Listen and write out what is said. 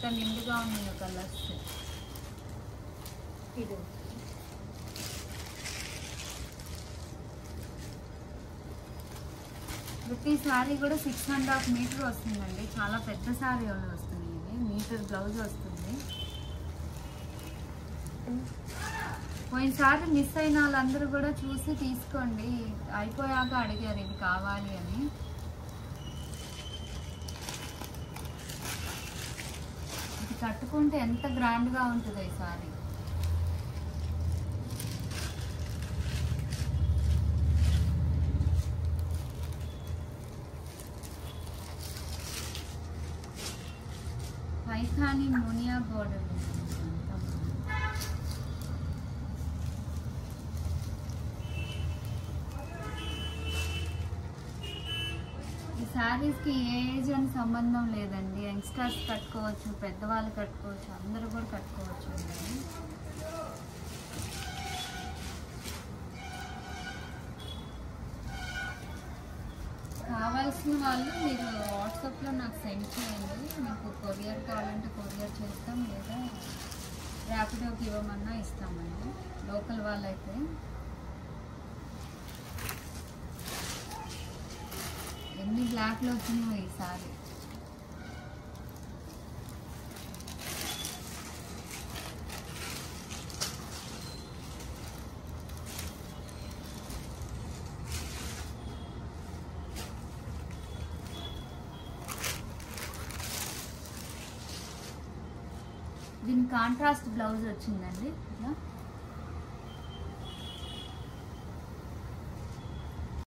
ఎంత నిండుగా ఉన్నాయో కలర్స్. ఇది ప్రతి శారీ కూడా 6.5 మీటర్ వస్తుందండి. చాలా పెద్ద శారీ వస్తుంది. ఇది మీటర్ బ్లౌజ్ వస్తుంది. పోయినసారి మిస్ అయిన వాళ్ళందరూ కూడా చూసి తీసుకోండి. అయిపోయాక అడిగారు ఇది కావాలి అని. ఇది కట్టుకుంటే ఎంత గ్రాండ్గా ఉంటుందో ఈ సారీ. పైథాని మునియా బోర్డర్. ఈ శారీస్కి ఏ ఏజ్ అని సంబంధం లేదండి. యంగ్స్టర్స్ కట్టుకోవచ్చు, పెద్దవాళ్ళు కట్టుకోవచ్చు, అందరూ కూడా కట్టుకోవచ్చు. కావాల్సిన వాళ్ళు మీరు వాట్సాప్లో నాకు సెండ్ చేయండి. మీకు కొరియర్ కావాలంటే కొరియర్ చేస్తాం, లేదా ర్యాపిడోకి ఇవ్వమన్నా ఇస్తామండి లోకల్ వాళ్ళైతే. ఎన్ని బ్లాక్లో వచ్చినాయో ఈసారి. దీని కాంట్రాస్ట్ బ్లౌజ్ వచ్చిందండి. ఇట్లా